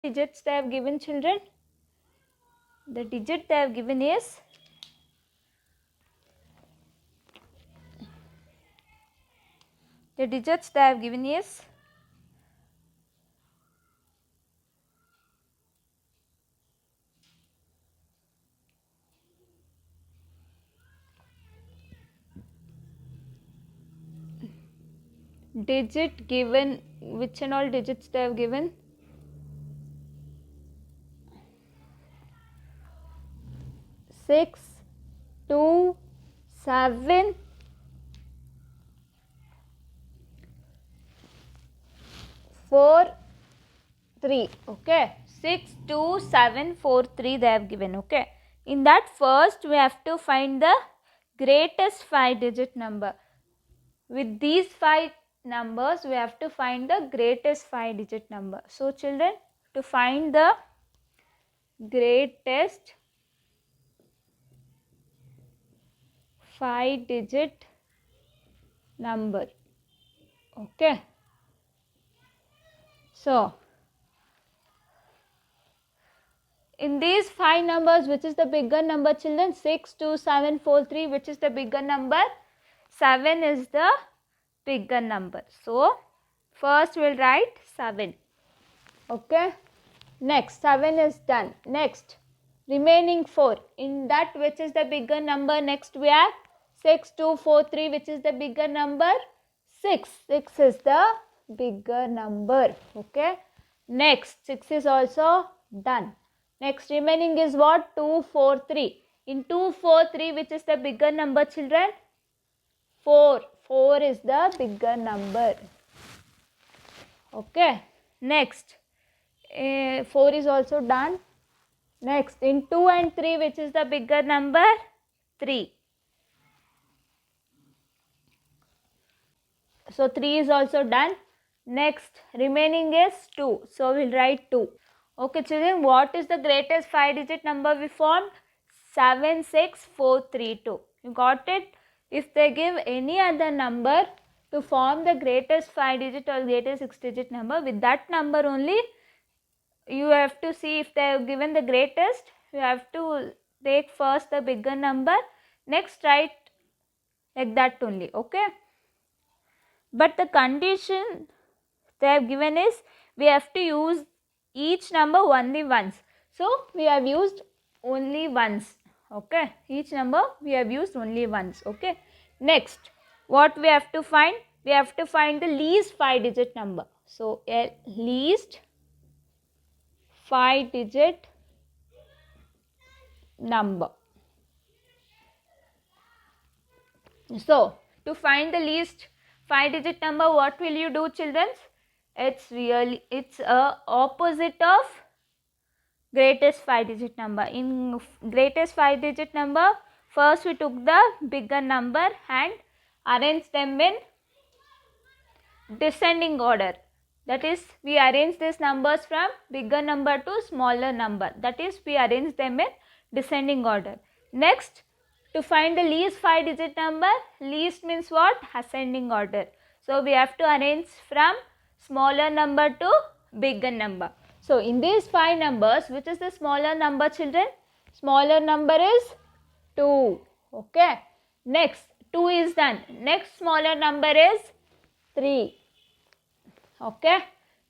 digits they have given, children? The digit they have given is digits 6, 2, 7, 4, 3. Okay, 6, 2, 7, 4, 3 they have given. Okay, in that first we have to find the greatest 5-digit number. With these 5 numbers we have to find the greatest 5-digit number. So children, to find the greatest 5-digit number. Okay, so in these 5 numbers, which is the bigger number, children? 6, 2, 7, 4, 3. Which is the bigger number? 7 is the bigger number. So first we'll write 7. Okay, next 7 is done. Next remaining 4. In that, which is the bigger number? Next we have 6, 2, 4, 3. Which is the bigger number? 6. 6 is the bigger number. Okay, next 6 is also done. Next remaining is what? 2, 4, 3. In 2, 4, 3, which is the bigger number, children? 4. 4 is the bigger number. Okay, next 4 is also done. Next in 2 and 3, which is the bigger number? 3. So 3 is also done. Next remaining is 2. So we'll write 2. Okay children, what is the greatest 5-digit number we formed? 76432. You got it? If they give any other number to form the greatest 5-digit or greatest 6-digit number, with that number only you have to see. If they have given the greatest, you have to take first the bigger number, next write like that only. Okay, but the condition they have given is we have to use each number only once. So we have used only once. Okay, each number we have used only once. Okay, next what we have to find? We have to find the least 5-digit number. So a least 5-digit number. So to find the least 5-digit number, what will you do, children? It's a opposite of greatest 5-digit number. In greatest 5-digit number, first we took the bigger number and arranged them in descending order. That is, we arrange these numbers from bigger number to smaller number. That is, we arrange them in descending order. Next, to find the least 5-digit number, least means what? Ascending order. So we have to arrange from smaller number to bigger number. So in these 5 numbers, which is the smaller number, children? Smaller number is 2. Okay, next 2 is done. Next smaller number is 3. Okay,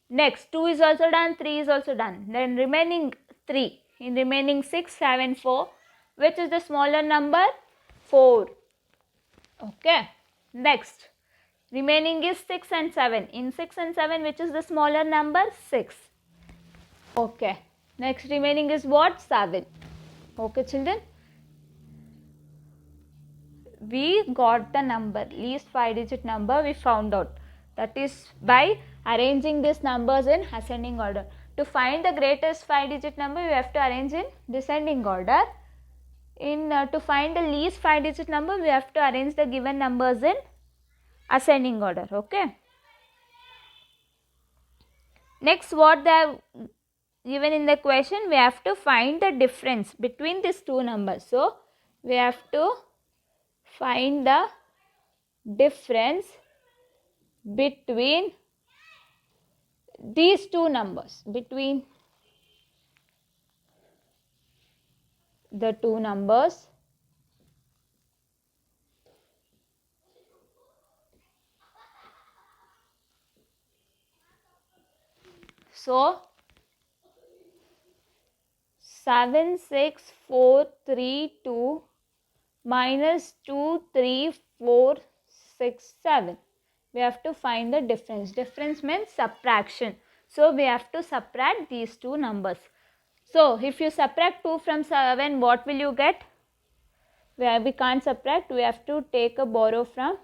next 2 is also done, 3 is also done. Then remaining 3. In remaining 6, 7, 4. Which is the smaller number? 4. Okay, next remaining is 6 and 7. In 6 and 7, which is the smaller number? 6. Okay, next remaining is what? 7. Okay children, we got the number, least 5-digit number we found out. That is by arranging these numbers in ascending order. To find the greatest 5-digit number, we have to arrange in descending order. To find the least 5-digit number, we have to arrange the given numbers in ascending order. Okay. Next, what they have given in the question, we have to find the difference between these two numbers. So we have to find the difference between these two numbers, between the two numbers. So 76432 minus 23467. We have to find the difference. Difference means subtraction. So we have to subtract these two numbers. So if you subtract 2 from 7, what will you get? We can't subtract. We have to take a borrow from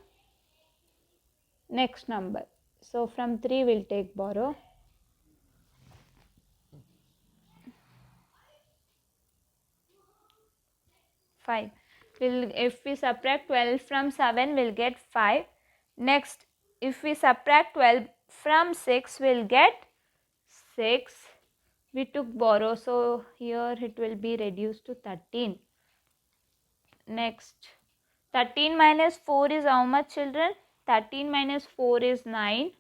next number. So from 3 we'll take borrow. 5. If we subtract 12 from 7, we'll get 5. Next, if we subtract 12 from 6, we'll get 6. We took borrow, so here it will be reduced to 13. Next, 13 minus 4 is how much, children? 13 minus 4 is 9.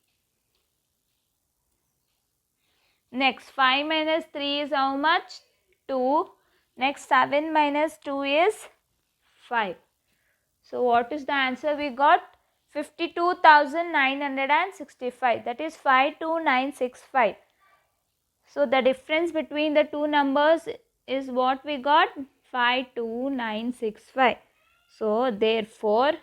Next, 5 minus 3 is how much? 2. Next, 7 minus 2 is 5. So what is the answer we got? 52,965. That is 52965. So the difference between the two numbers is what we got? 52965. So therefore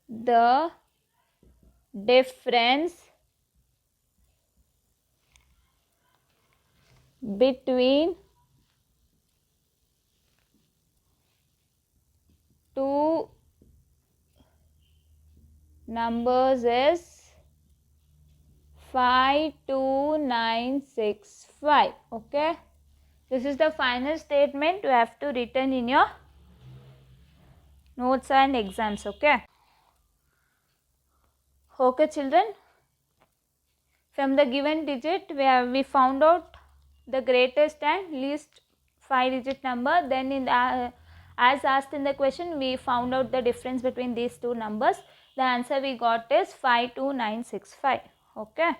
the difference between two numbers is 52965. Okay, this is the final statement you have to written in your notes and exams. Okay, children, from the given digit we found out the greatest and least 5-digit number. Then in the, as asked in the question, we found out the difference between these two numbers. The answer we got is 52965. Okay.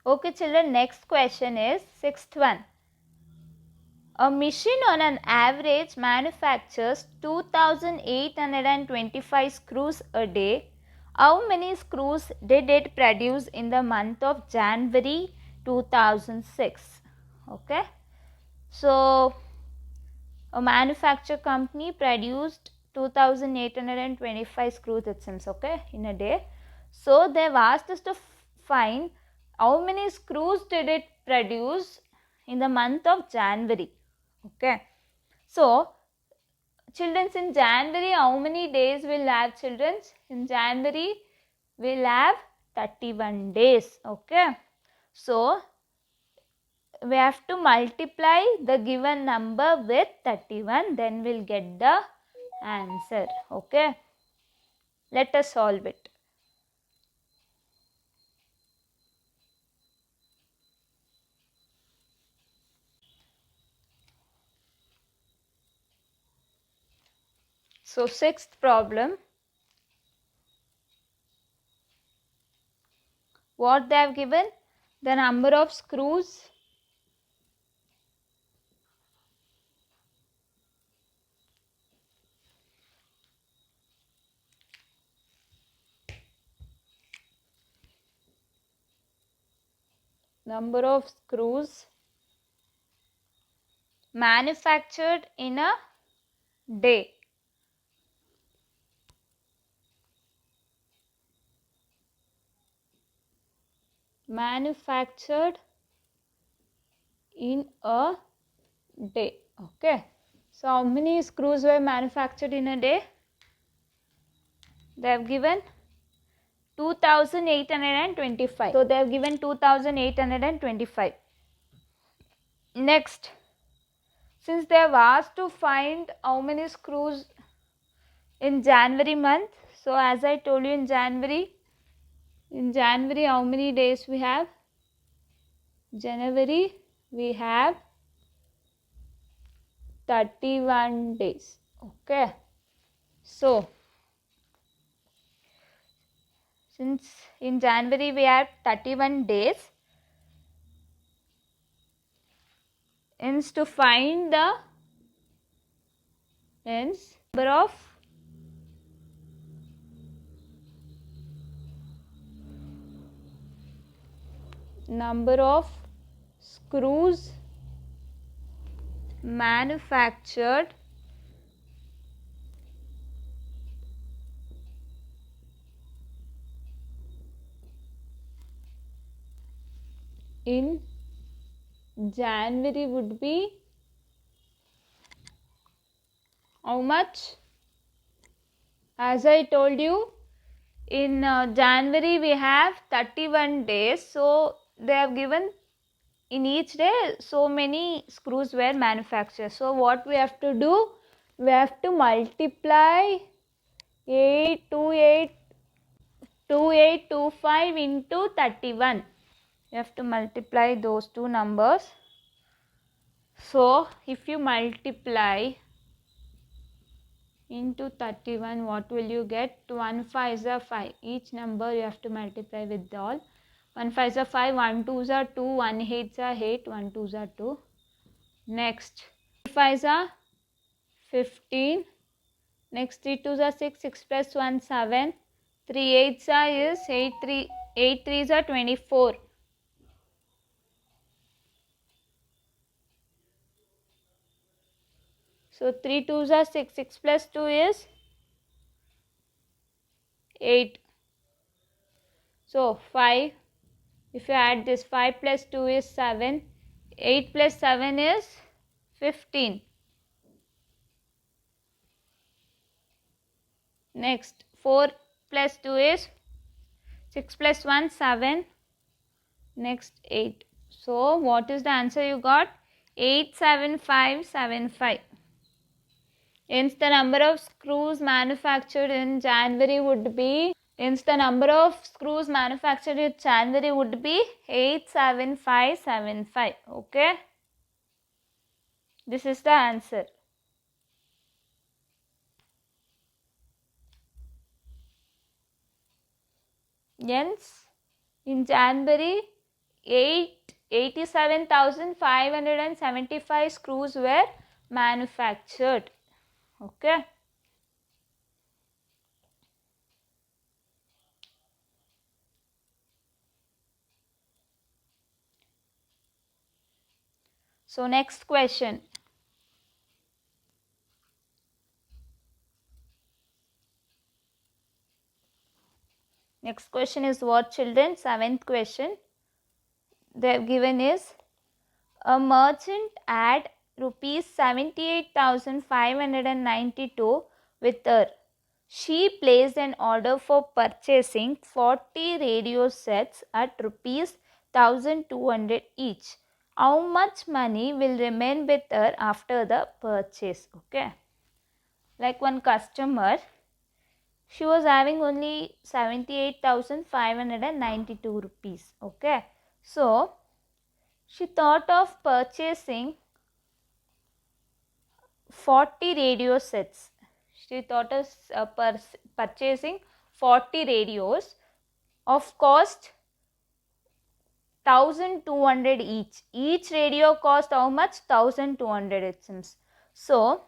Okay children, next question is sixth one. A machine on an average manufactures 2825 screws a day. How many screws did it produce in the month of January 2006? Okay. So a manufacture company produced 2825 screws, it seems, okay, in a day. So they've asked us to find how many screws did it produce in the month of January. Okay. So children, in January, how many days will have, children? In January, we'll have 31 days. Okay. So we have to multiply the given number with 31, then we'll get the answer. Okay. Let us solve it. So sixth problem, what they have given? The number of screws manufactured in a day. Manufactured in a day. Okay. So how many screws were manufactured in a day? They have given 2825. So they have given 2825. Next, since they have asked to find how many screws in January month, so as I told you, in January how many days we have? January we have 31 days. Okay, so since in January we have 31 days, hence to find the number of screws manufactured in January would be how much? As I told you, in January we have 31 days, so they have given in each day so many screws were manufactured. So what we have to do? We have to multiply 2825 into 31. You have to multiply those two numbers. So if you multiply into 31, what will you get? 1 5 is 5. Each number you have to multiply with all. 1 5 is 5, 1 2 is 2, 1 8 is 8, 1 2 is 2. Next 3 5 is 15. Next 3 2 is 6, 6 plus 1 7. 3 8 is 8 3 is 24. So 3 2 is 6, 6 plus 2 is 8. So 5, if you add this, 5 plus 2 is 7, 8 plus 7 is 15. Next 4 plus 2 is 6 plus 1 7. Next 8. So what is the answer you got? 87575. Hence the number of screws manufactured in January would be 87575. Okay, this is the answer. Hence in January 87,575 screws were manufactured. Okay. So next question. Next question is what, children? 7th question. They have given is a merchant had rupees 78,592 with her. She placed an order for purchasing 40 radio sets at rupees 1,200 each. How much money will remain with her after the purchase? Okay. Like one customer, she was having only 78,592 rupees. Okay. So, she thought of purchasing 40 radio sets. She thought of purchasing 40 radios of cost 1,200 each. Each radio cost how much? 1,200 it seems. So,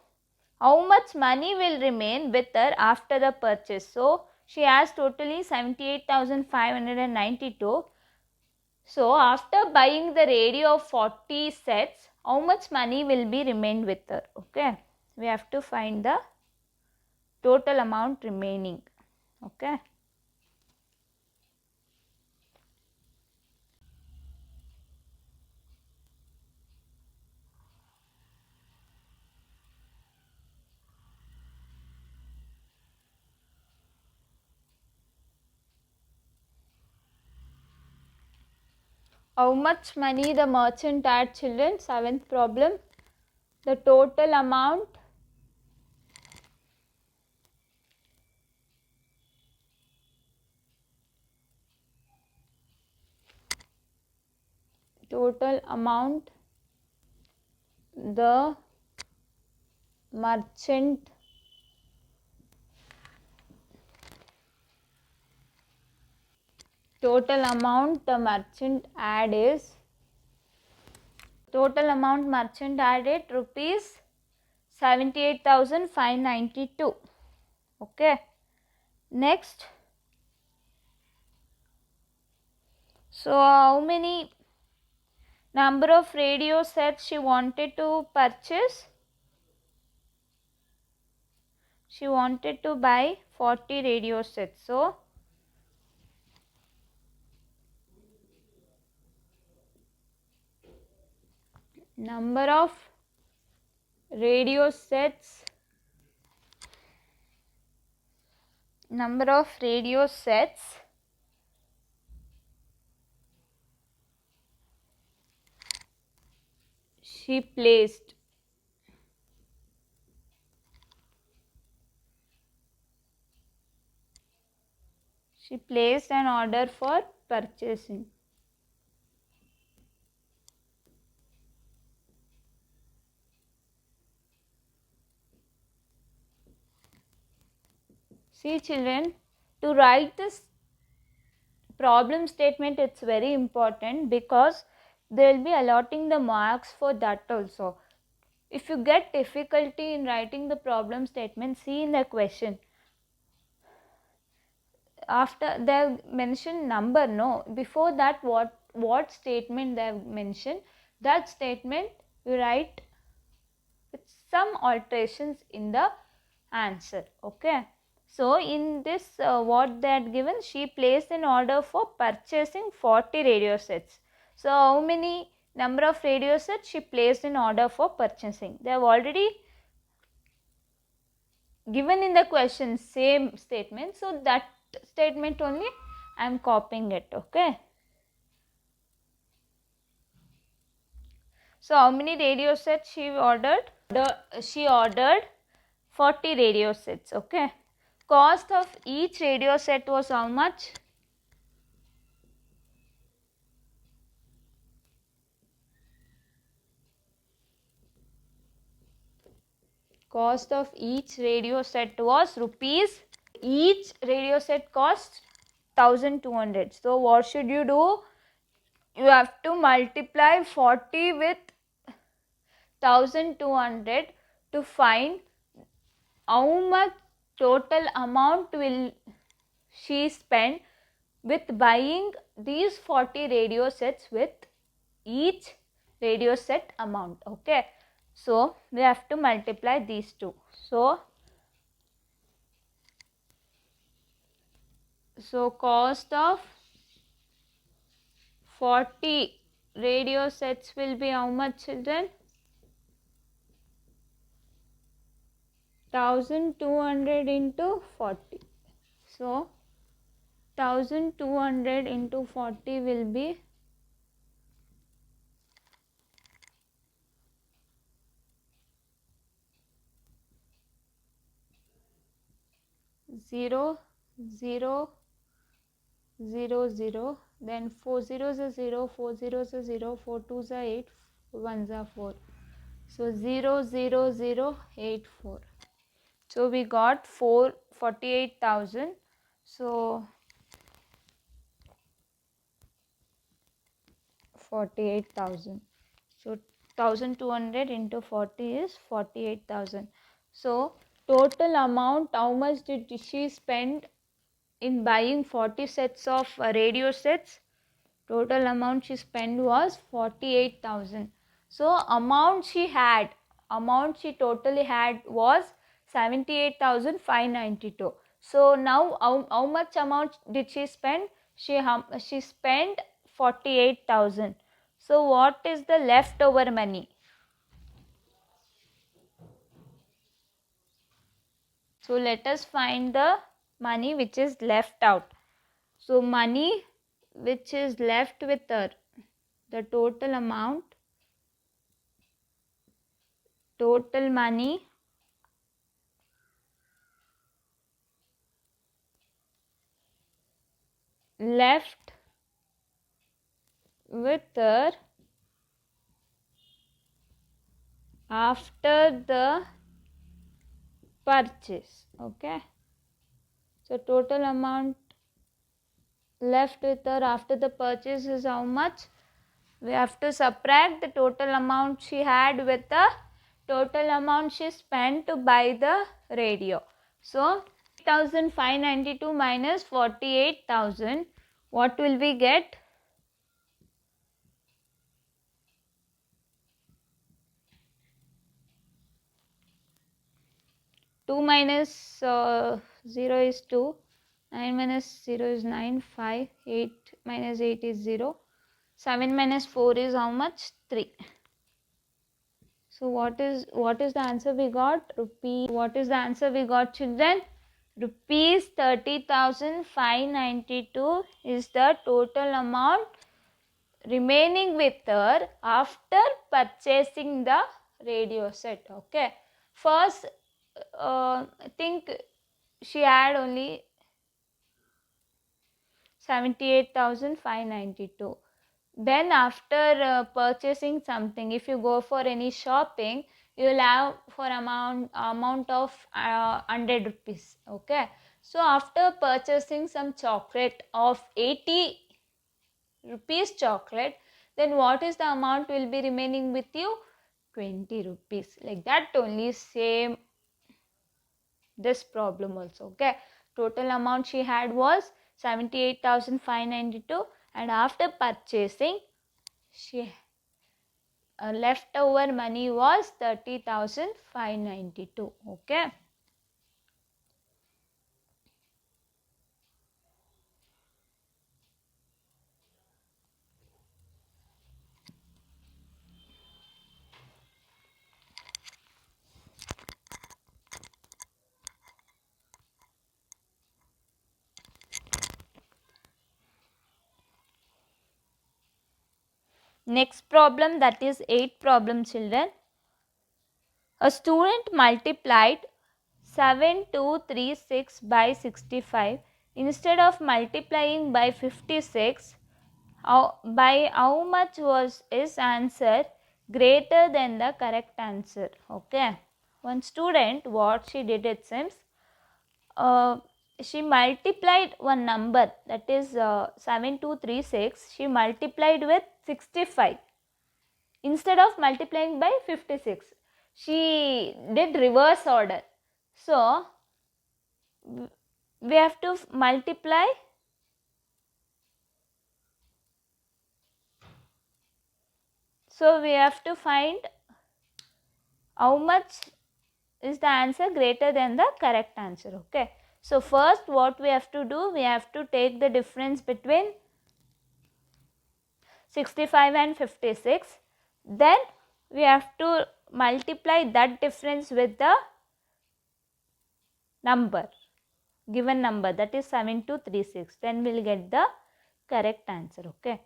how much money will remain with her after the purchase? So, she has totally 78,592. So, after buying the radio of 40 sets, how much money will be remained with her? Okay, we have to find the total amount remaining. Okay. How much money the merchant had, children? 7th problem. the total amount the merchant had is rupees 78,592. Okay. Next, so how many number of radio sets she wanted to purchase? She wanted to buy 40 radio sets. So number of radio sets she placed an order for purchasing. See children, to write this problem statement, it's very important because they will be allotting the marks for that also. If you get difficulty in writing the problem statement, see in the question. After they have mentioned number, no, before that what statement they have mentioned, that statement you write with some alterations in the answer. Okay. So in this what they had given, she placed an order for purchasing 40 radio sets. So how many number of radio sets she placed in order for purchasing? They have already given in the question same statement, so that statement only I am copying it. Okay. So how many radio sets she ordered? She ordered 40 radio sets. Okay. Cost of each radio set was how much? Cost of each radio set was rupees. Each radio set cost 1200. So what should you do? You have to multiply 40 with 1200 to find how much total amount will she spend with buying these 40 radio sets with each radio set amount. Okay. So we have to multiply these two. So cost of 40 radio sets will be how much, children? 1200 into 40. So 1200 into 40 will be 0, 0, 0, 0, then 4 zeros are 0, 4 zeros are 0, 4 twos are 8, 1s are 4. So 0, 0, 0, 8, 4. So we got 48,000. So 48,000. So 1200 into 40 is 48,000. So total amount, how much did she spend in buying 40 sets of radio sets? Total amount she spent was 48,000. So amount she totally had was 78,592. So now how much amount did she spend? She spent 48,000. So what is the leftover money? So let us find the money which is left out. So money which is left with her, the total amount total money left with her after the purchase. Okay, so total amount left with her after the purchase is how much? We have to subtract the total amount she had with the total amount she spent to buy the radio. So 3,592 minus 48,000, what will we get? 2 minus 0 is 2, 9 minus 0 is 9, 5, 8 minus 8 is 0, 7 minus 4 is how much? 3. So what is the answer we got? What is the answer we got, children? Rupees 30,592 is the total amount remaining with her after purchasing the radio set. Okay, first I think she had only 78,592. Then after purchasing something, if you go for any shopping, you will have for amount of 100 rupees. Okay, so after purchasing some chocolate of 80 rupees chocolate, then what is the amount will be remaining with you? 20 rupees. Like that only, same this problem also. Okay, total amount she had was 78,592 and after purchasing she leftover money was 30,592. Okay, next problem, that is 8th problem, children. A student multiplied 7236 by 65 instead of multiplying by 56. By how much was his answer greater than the correct answer? Okay, one student, what she did, it seems she multiplied one number, that is 7236, she multiplied with 65 instead of multiplying by 56. She did reverse order. So we have to multiply we have to find how much is the answer greater than the correct answer. Okay, so first what we have to do, we have to take the difference between 65 and 56, then we have to multiply that difference with the number, given number, that is 7236, then we will get the correct answer. Okay,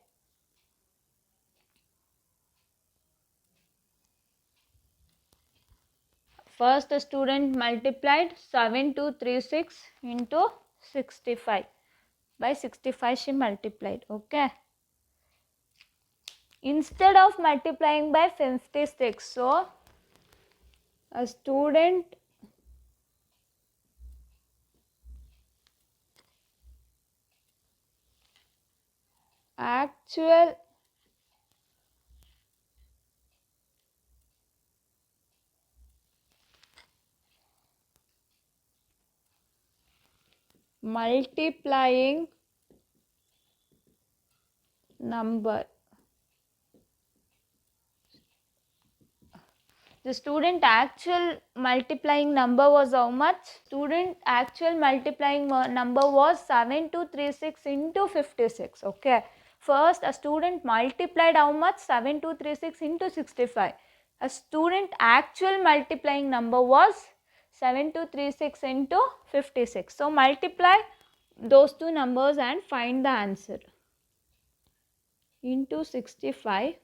first the student multiplied 7236 into 65, by 65 she multiplied. Okay, instead of multiplying by 56, so a student actual multiplying number, the student actual multiplying number was how much? Student actual multiplying number was 7236 into 56. Okay, first a student multiplied how much? 7236 into 65. A student actual multiplying number was 7236 into 56. So multiply those two numbers and find the answer. Into 65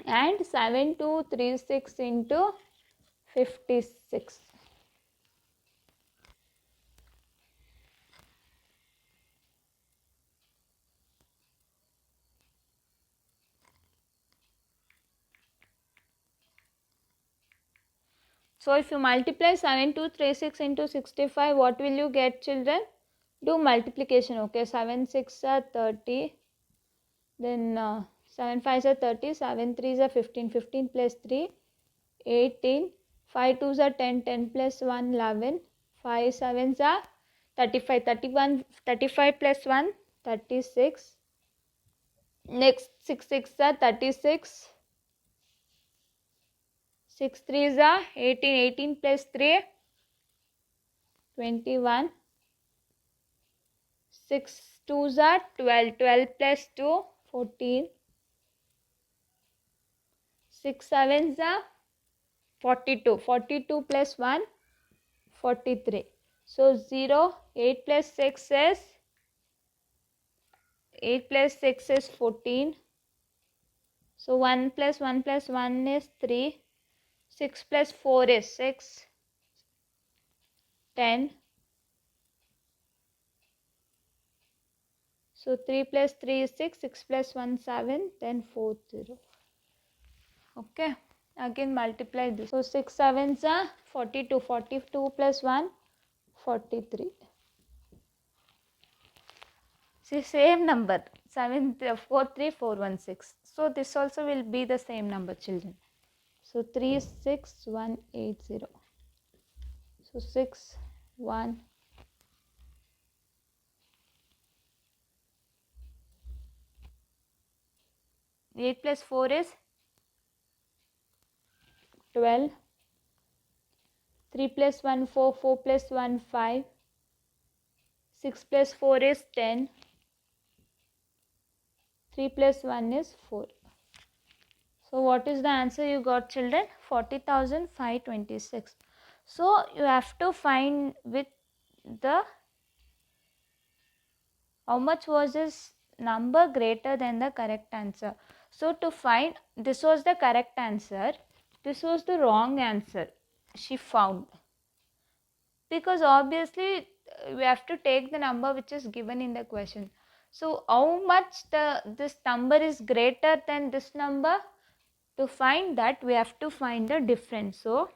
and 7236 into 56. So if you multiply 7236 into 65, what will you get, children? Do multiplication, okay. 7 6 are 30, then 7 5 are 30, 7 3 are 15, 15 plus 3 18, 5 2 are 10, 10 plus 1 11, 5 7 are 35, 31, 35 plus 1 36, next 6 6 are 36, 6 3 are 18, 18 plus 3 21, 6 2s are 12, 12 plus 2 14, 6 7s are 42, 42 plus 1 43. So 0, 8 plus 6 is 8 plus 6 is 14. So 1 plus 1 plus 1 is 3. 6 plus 4 is 6. 10. So 3 plus 3 is 6. 6 plus 1 7. Then 4 0. Okay. Again multiply this. So 6 7s are 42. 42 plus 1 43. See, same number 7 4 3 4 1 6. So this also will be the same number, children. So 3 6 1 8 0. So 6 1 8 plus 4 is 12. 3 plus 1 4, 4 plus 1 5, 6 plus 4 is 10, 3 plus 1 is 4. So what is the answer you got, children? 40,526. So you have to find with the how much was this number greater than the correct answer. So to find this was the correct answer, this was the wrong answer she found, because obviously we have to take the number which is given in the question. So how much this number is greater than this number? To find that we have to find the difference. So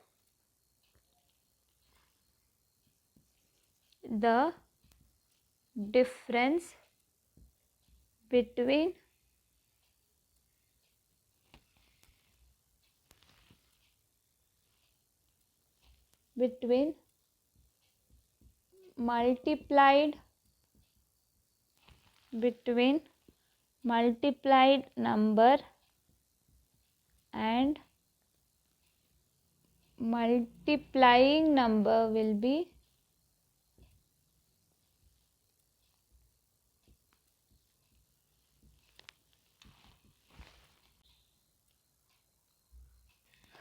the difference between multiplied number and multiplying number will be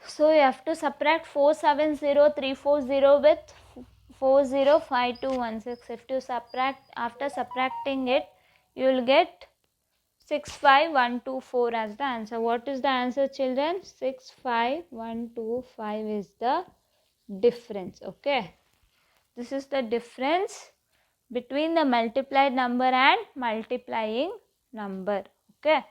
so you have to subtract 470340 with 405216. If you subtract, after subtracting it, you will get 65124 as the answer. What is the answer, children? 65125 is the difference. Okay, this is the difference between the multiplied number and multiplying number. Okay,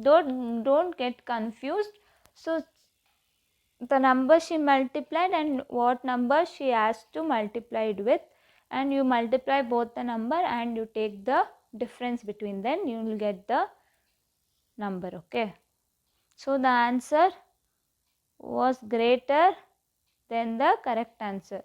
don't get confused. So the number she multiplied and what number she asked to multiply it with, and you multiply both the number and you take the difference between them, you will get the number. Okay, so the answer was greater than the correct answer.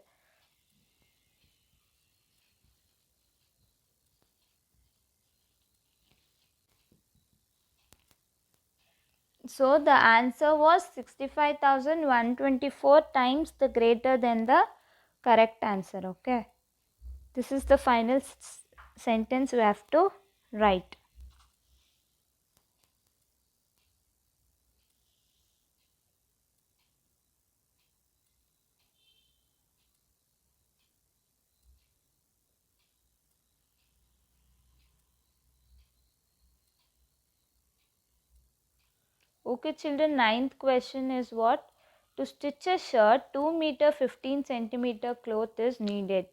So the answer was 65,124 times the greater than the correct answer. Okay, this is the final sentence we have to write. Okay children, ninth question is what? To stitch a shirt, 2 meter 15 centimeter cloth is needed.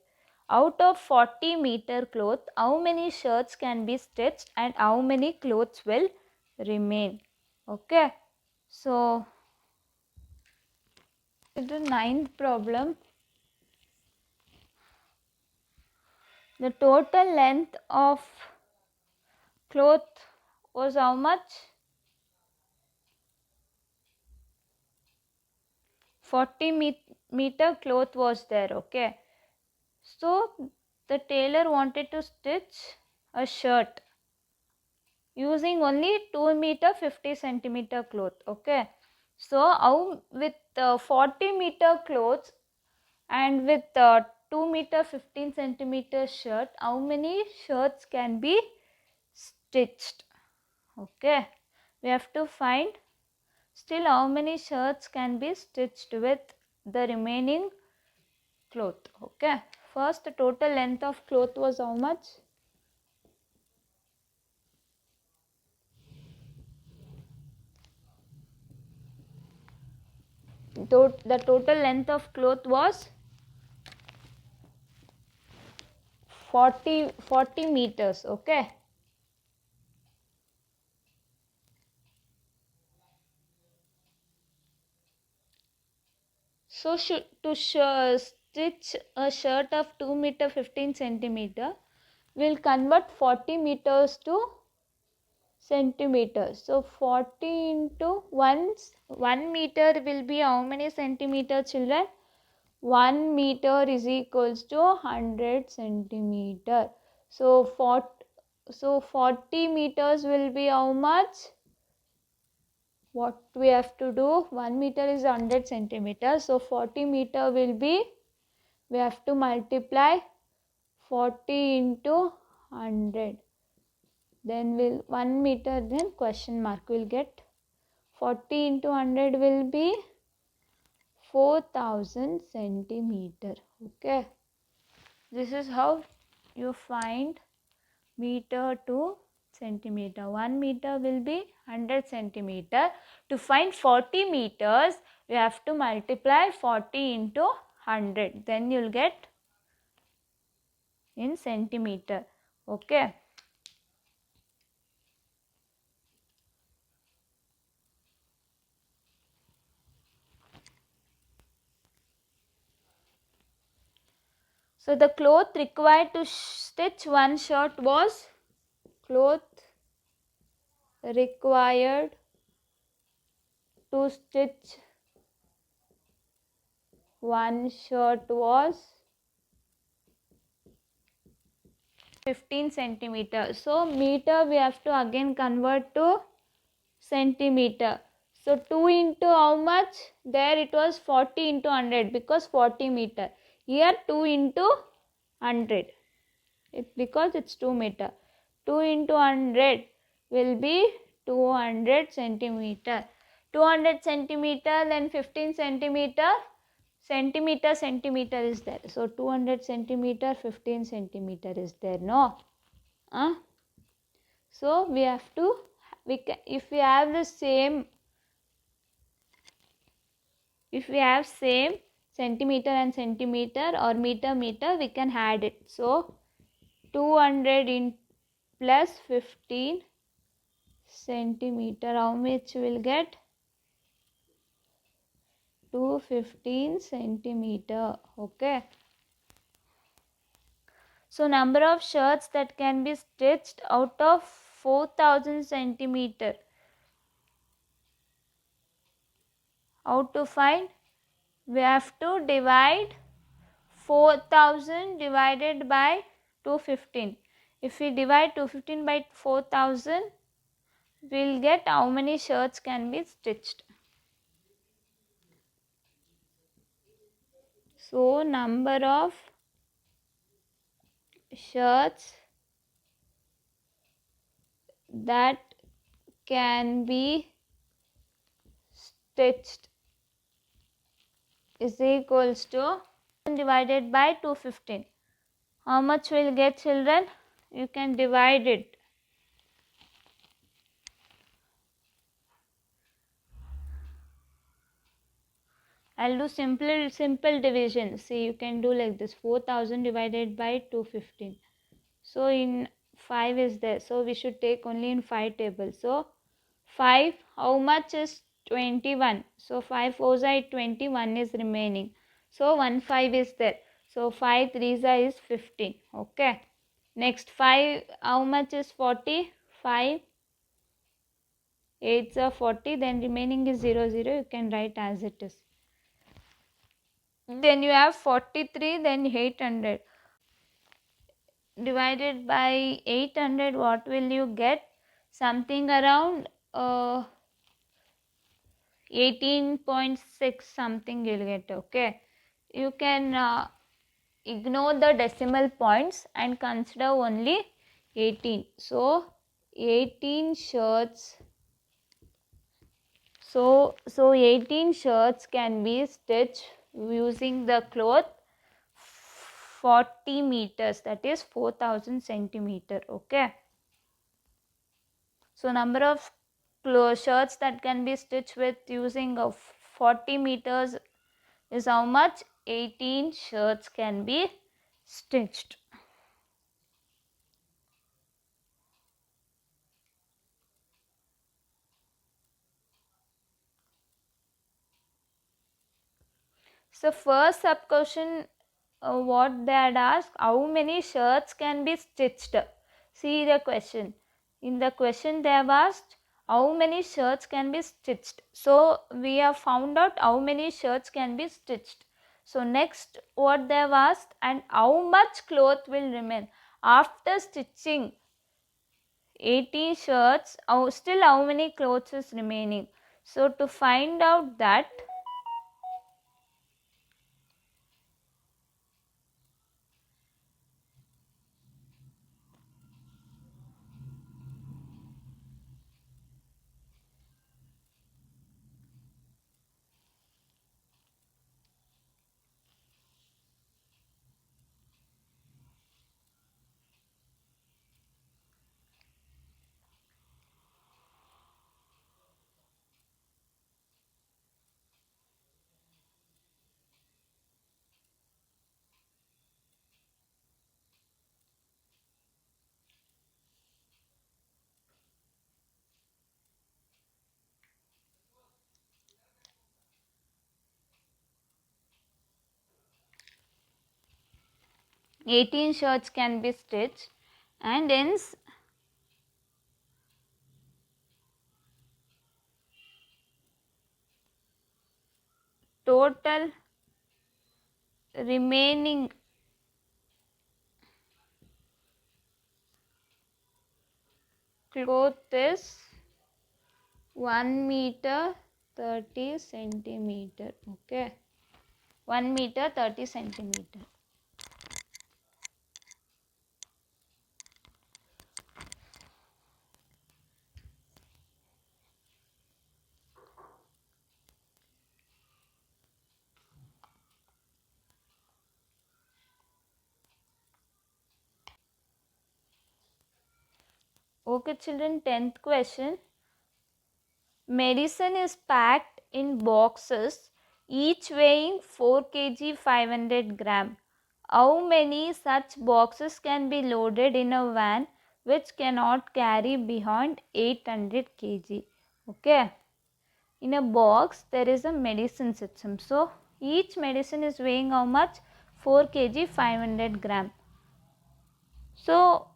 Out of 40 meter cloth, how many shirts can be stitched and how many clothes will remain? Okay. So, the ninth problem. The total length of cloth was how much? 40 meter cloth was there. Okay. So, the tailor wanted to stitch a shirt using only 2 meter 50 centimeter cloth. Okay. So, how with 40 meter clothes and with 2 meter 15 centimeter shirt, how many shirts can be stitched? Okay. We have to find still how many shirts can be stitched with the remaining cloth. Okay. First, the total length of cloth was how much? The total length of cloth was 40 meters. Okay. So to stitch a shirt of 2 meter 15 centimeter, we'll convert 40 meters to centimeters. So 40 into 1 meter will be how many centimeters, children? 1 meter is equals to 100 centimeter. So 40 meters will be how much? What we have to do? 1 meter is 100 centimeters. So 40 meter will be, we have to multiply 40 into 100. Then will 1 meter, then question mark will get 40 into 100 will be 4000 centimeter. Okay. This is how you find meter to centimeter. 1 meter will be 100 centimeter. To find 40 meters, you have to multiply 40 into 100. Then you will get in centimeter. Okay. So the cloth required to stitch one shirt was, cloth required to stitch one shirt was 15 centimeter. So meter we have to again convert to centimeter. So 2 into how much? There it was 40 into 100 because 40 meter. Here 2 into 100. Because it's 2 meter. 2 into 100 will be 200 centimeter. 200 centimeter, then 15 centimeter. Centimeter is there. So 200 centimeter, 15 centimeter is there. No. So we have to, if we have same centimeter and centimeter or meter, we can add it. So 200 in plus 15 centimeter, how much will get? 215 centimeter. Okay. So number of shirts that can be stitched out of 4000 centimeter. How to find? We have to divide 4000 divided by 215. If we divide 215 by 4000, we'll get how many shirts can be stitched. So number of shirts that can be stitched is equals to divided by 215. How much will get, children? You can divide it. I'll do simple division. See, you can do like this, 4000 divided by 215. So in 5 is there, so we should take only in 5 tables. So 5, how much is 21? So 5 4s are 21 is remaining. So 1 5 is there. So 5 3s are is 15. Okay. Next 5, how much is 40? 5 8s are 40. Then remaining is 0 0. You can write as it is. Then you have 43. Then 800 divided by 800. What will you get? Something around 18.6 something you'll get. Okay, you can ignore the decimal points and consider only 18. So 18 shirts, so 18 shirts can be stitched using the cloth 40 meters, that is 4000 centimeter. Okay, so number of shirts that can be stitched with using of 40 meters is how much? 18 shirts can be stitched. So first sub question, what they had asked, how many shirts can be stitched? See the question. In the question they have asked how many shirts can be stitched. So we have found out how many shirts can be stitched. So next what they have asked, and how much cloth will remain after stitching 80 shirts, still how many clothes is remaining. So to find out that, eighteen shirts can be stitched, and hence total remaining cloth is 1 meter 30 centimeter. Okay, 1 meter 30 centimeter. Okay children, 10th question. Medicine is packed in boxes, each weighing 4 kg 500 gram. How many such boxes can be loaded in a van which cannot carry beyond 800 kg? Okay, in a box there is a medicine system. So each medicine is weighing how much? 4 kg 500 gram. So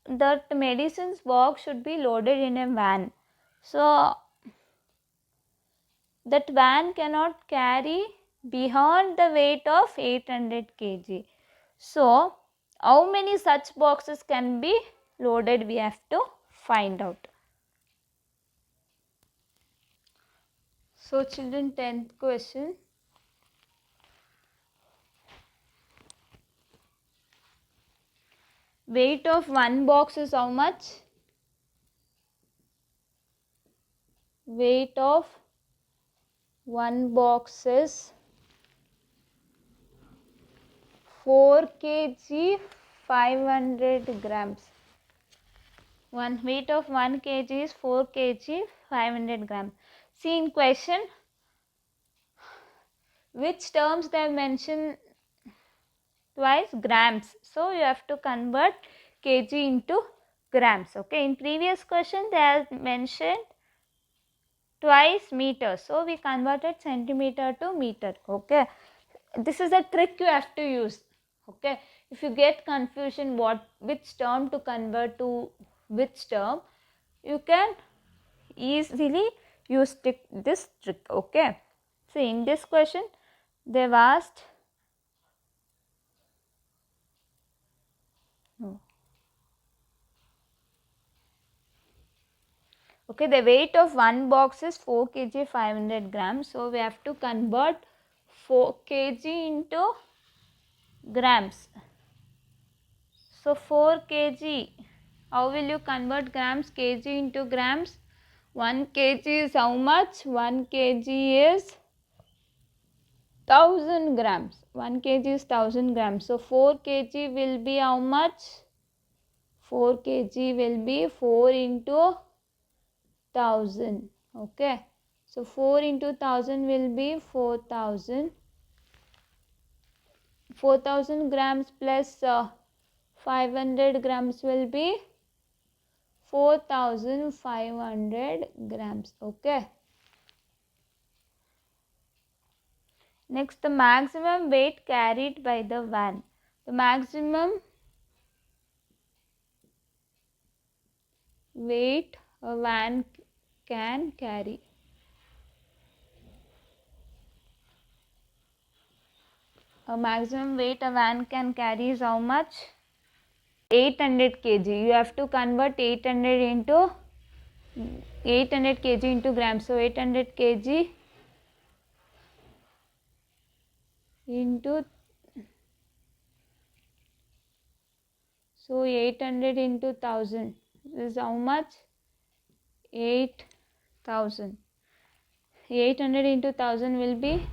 that medicines box should be loaded in a van. So that van cannot carry beyond the weight of 800 kg. So how many such boxes can be loaded, we have to find out. So children, 10th question. Weight of one box is how much? Weight of one box is 4 kg 500 grams. Weight of 1 kg is 4 kg 500 grams. See in question, which terms they have mentioned twice? Grams. So you have to convert kg into grams. Okay, in previous question they have mentioned twice meters, so we converted centimeter to meter. Okay, this is a trick you have to use. Okay, if you get confusion which term to convert to which term, you can easily use this trick. Okay, so in this question they've asked okay, the weight of one box is 4 kg 500 grams, so we have to convert 4 kg into grams. So 4 kg, how will you convert grams? Kg into grams. 1 kg is how much? 1 kg is 1000 grams. 1 kg is 1000 grams. So 4 kg will be how much? 4 kg will be 4 into 1000. Okay. So 4 into 1000 will be 4000. 4000 grams plus 500 grams will be 4500 grams. Okay. Next, the maximum weight carried by the van. The maximum weight a van can carry. A maximum weight a van can carry is how much? 800 kg. You have to convert 800 kg into grams. So 800 kg into 800 into 1000. This is how much? 8000. 800 into 1000 will be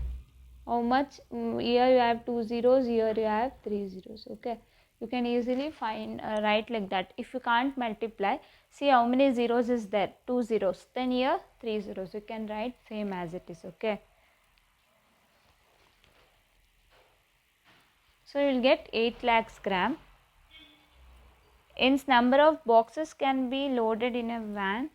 how much? Here you have 2 zeros, here you have 3 zeros. Okay, you can easily find write like that. If you can't multiply, see how many zeros is there? 2 zeros. Then here 3 zeros. You can write same as it is. Okay, so you will get 8 lakhs gram. Hence, number of boxes can be loaded in a van.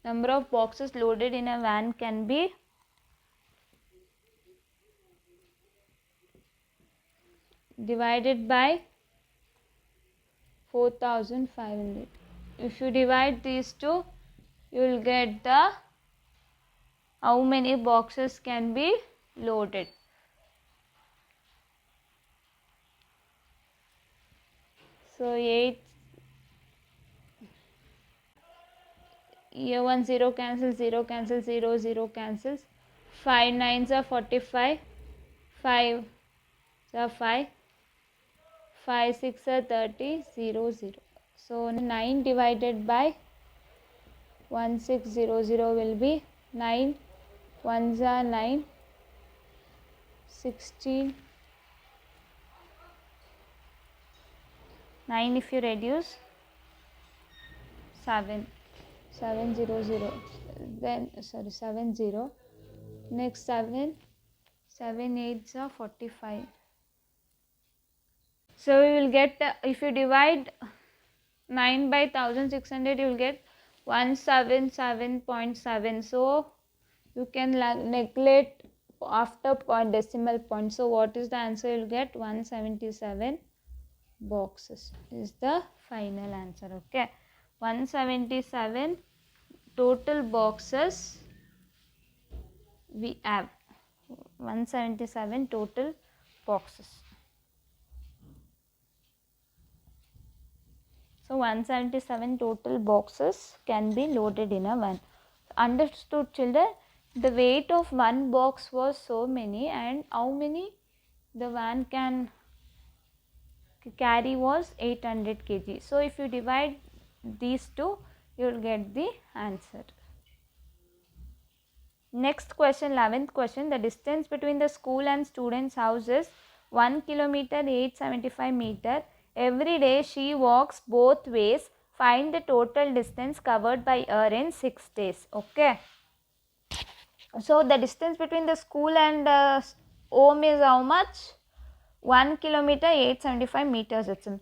Number of boxes loaded in a van can be divided by 4500. If you divide these two, you will get the how many boxes can be loaded. So 8, here 1 0 cancels, 0 cancels, 0 0 cancels. 5 9s are 45, 5 are 5, 5 6 are 30, 0 0. So 9 divided by 1600 will be 9 1s are 9, 16, 9 if you reduce 7 7 0 0, then 7 0, next 7 8s are 45. So we will get if you divide 9 by 1600, you will get 177.7. so you can neglect after decimal point. So what is the answer? You will get 177 boxes is the final answer. Okay, 177 total boxes we have. 177 total boxes. So 177 total boxes can be loaded in a van. Understood, children? The weight of one box was so many, and how many the van can carry was 800 kg. So if you divide these two, you will get the answer. Next question, 11th question. The distance between the school and student's house is 1 kilometer 875 meter. Every day she walks both ways. Find the total distance covered by her in 6 days. Okay. So the distance between the school and home is how much? 1 kilometer 875 meters itself.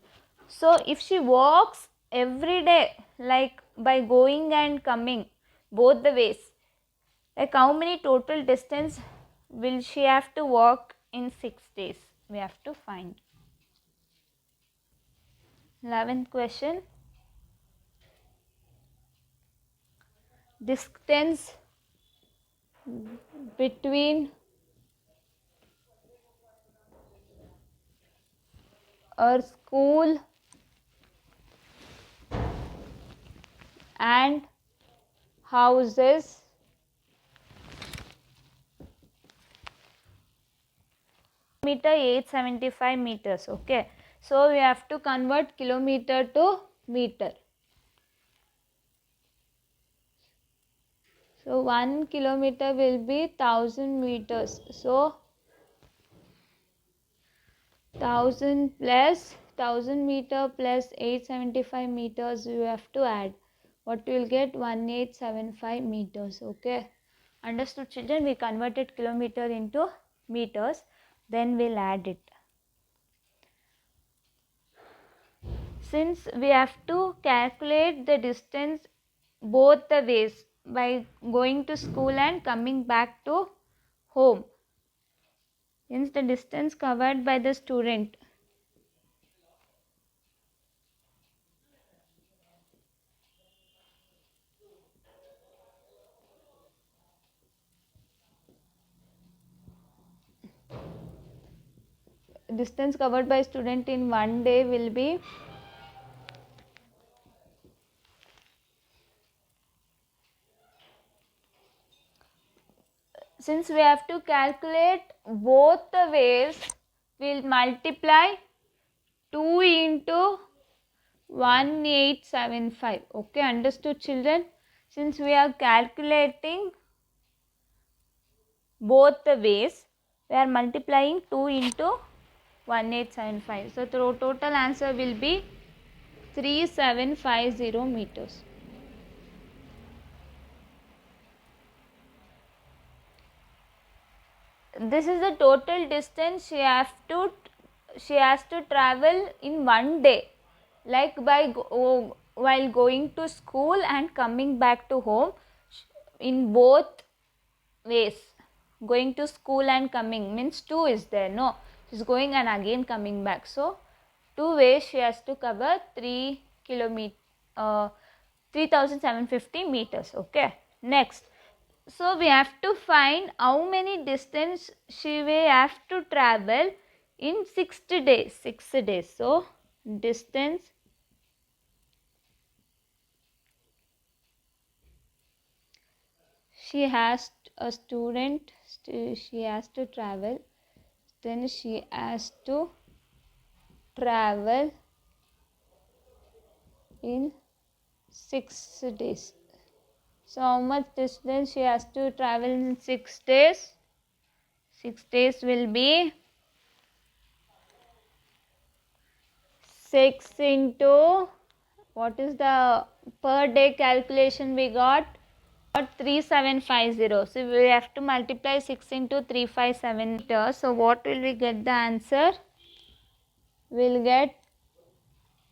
So if she walks every day, like by going and coming both the ways, like how many total distance will she have to walk in 6 days? We have to find. 11th question. Distance between our school and houses meter 875 meters. Okay, so we have to convert kilometer to meter. So 1 kilometer will be 1000 meters. So 1000 plus 1000 meter plus 875 meters you have to add. What you will get? 1875 meters. Okay, understood children? We converted kilometer into meters, then we'll add it. Since we have to calculate the distance both the ways by going to school and coming back to home, hence the distance covered by the student. Distance covered by student in one day will be since we have to calculate both the ways, we'll multiply 2 into 1875. Okay, understood children? Since we are calculating both the ways, we are multiplying 2 into 1875. So the total answer will be 3750 meters. This is the total distance she has to travel in one day, like while going to school and coming back to home, in both ways. Going to school and coming means 2 is there, no, she's going and again coming back, so 2 ways she has to cover 3750 meters. Okay, next, so we have to find how many distance she will have to travel in 6 days. So distance she has she has to travel, then she has to travel in 6 days. So how much distance she has to travel in 6 days? 6 days will be 6 into, what is the per day calculation we got? 3750. So we have to multiply 6 into 357 meters. So what will we get the answer? We'll get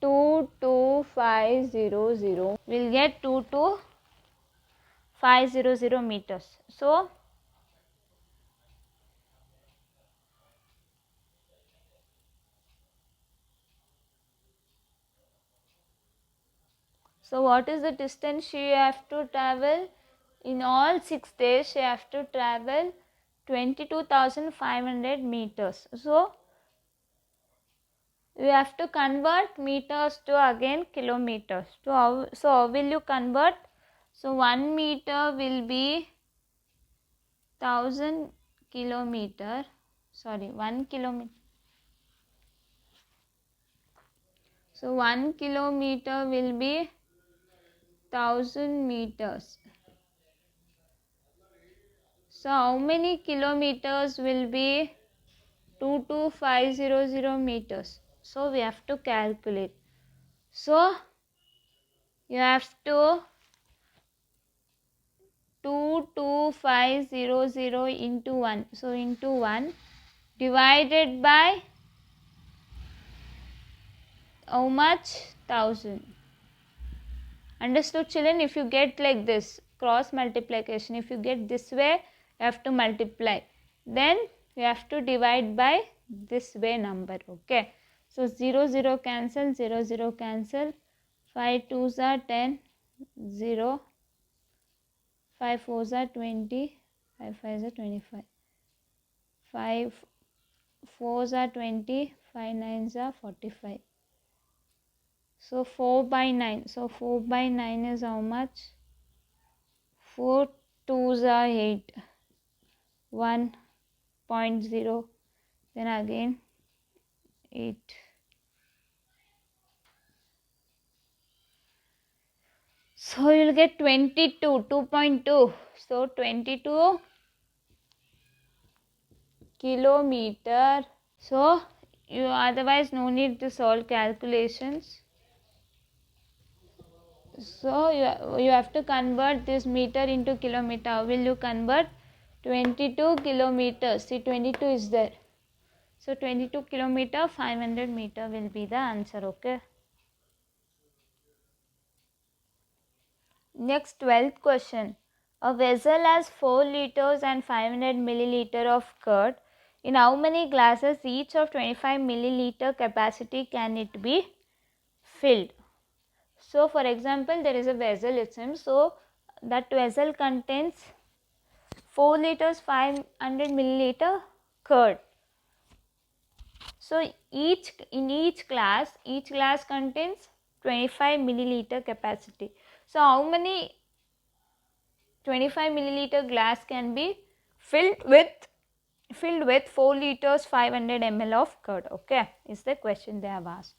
22500. We'll get 22500 meters. So what is the distance she have to travel? In all 6 days she have to travel 22,500 meters. So we have to convert meters to again kilometers. So how will you convert? So 1 meter will be 1000 kilometer. Sorry, 1 kilometer. So 1 kilometer will be 1000 meters. So how many kilometers will be 22500 meters? So we have to calculate. So you have to 22500 into 1. So into 1 divided by how much? 1000. Understood, children? If you get like this cross multiplication, if you get this way, you have to multiply, then you have to divide by this way number. Okay, so 0 0 cancel, 0 0 cancel, 5 2s are 10, 0, 5 4s are 20, 5 5s are 25, 5 4s are 20, 5 9s are 45. So 4 by 9. So 4 by 9 is how much? 4 2s are 8, 1.0, then again 8. So you'll get 22, 2.2. So 22 kilometer. So you otherwise no need to solve calculations. So you have to convert this meter into kilometer. How will you convert? 22 kilometers. See, 22 is there. So 22 kilometer, 500 meter will be the answer. Okay. Next, 12th question. A vessel has 4 liters and 500 milliliter of curd. In how many glasses each of 25 milliliter capacity can it be filled? So for example, there is a vessel, it seems. So that vessel contains 4 liters 500 milliliter curd. So in each glass contains 25 milliliter capacity. So how many 25 milliliter glass can be filled with 4 liters 500 ml of curd? Okay, is the question they have asked.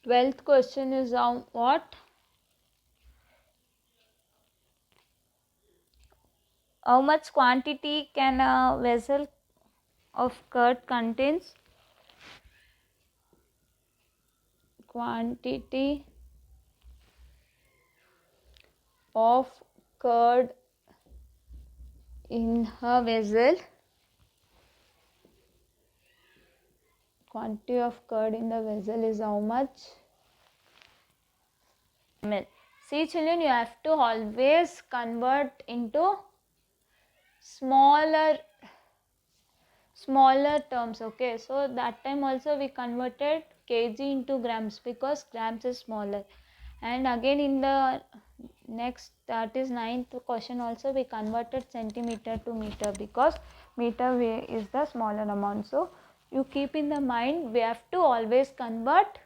Twelfth question is on what? How much quantity can a vessel of curd contains? Quantity of curd in a vessel. Quantity of curd in the vessel is how much? Ml. See children, you have to always convert into smaller terms. Okay, so that time also we converted kg into grams because grams is smaller, and again in the next, that is 9th question, also we converted centimeter to meter because meter is the smaller amount. So you keep in the mind, we have to always convert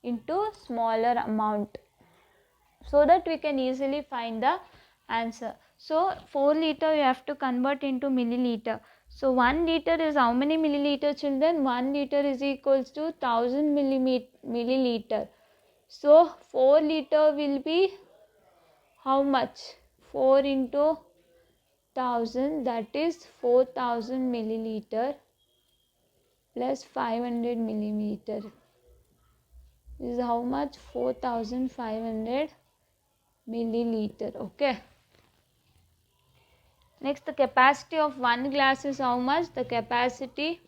into smaller amount so that we can easily find the answer. So 4 liter you have to convert into milliliter. So 1 liter is how many milliliter, children? 1 liter is equals to 1000 milliliter. So 4 liter will be how much? 4 into 1000, that is 4000 milliliter plus 500 millimeter. This is how much? 4500 milliliter. Okay. Next, the capacity of one glass is how much? The capacity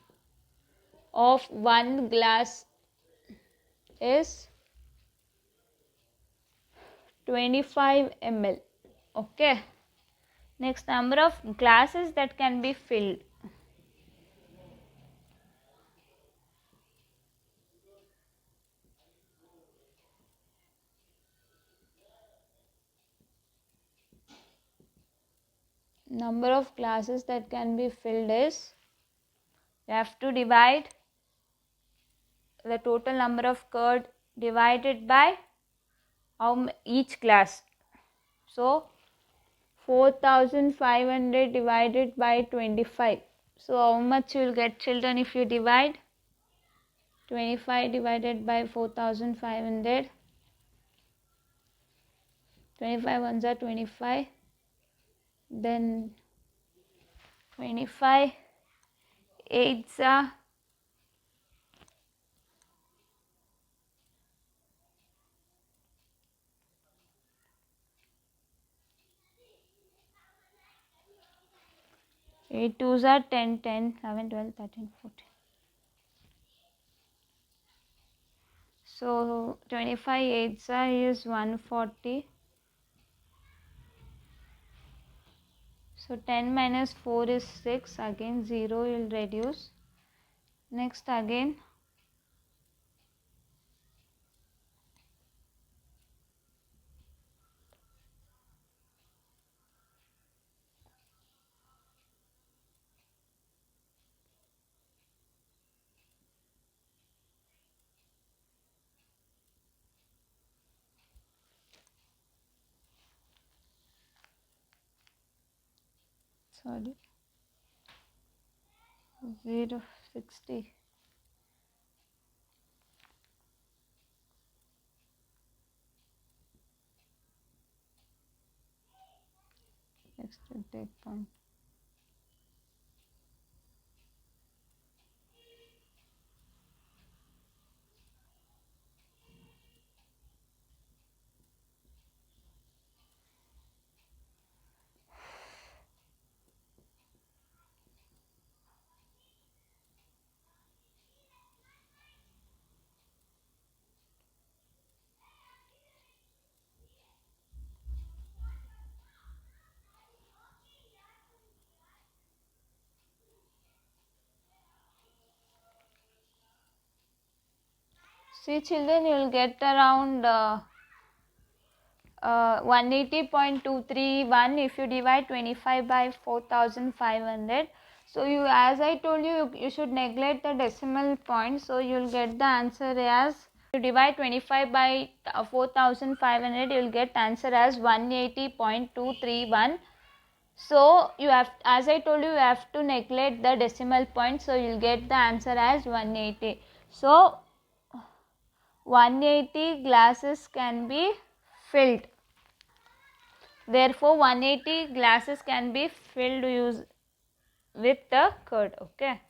of one glass is 25 ml. Okay. Next, number of glasses that can be filled. Number of glasses that can be filled is, you have to divide the total number of curd divided by each glass. So 4500 divided by 25. So how much you will get, children, if you divide? 25 divided by 4500. 25 ones are 25. Then 25 eights are 8 twos are 10, 10, 11, 12, 13, 14. So 25 eights are is 140. So 10 minus 4 is 6. Again 0 will reduce. Next again 0, 60. Next we take point. See children, you will get around 180.231 if you divide 25 by 4500. So you, as I told you, you should neglect the decimal point. So you will get the answer as, if you divide 25 by 4500, you will get answer as 180.231. So you have, as I told you, you have to neglect the decimal point. So you will get the answer as 180. So 180 glasses can be filled. Therefore 180 glasses can be filled with the curd. Okay.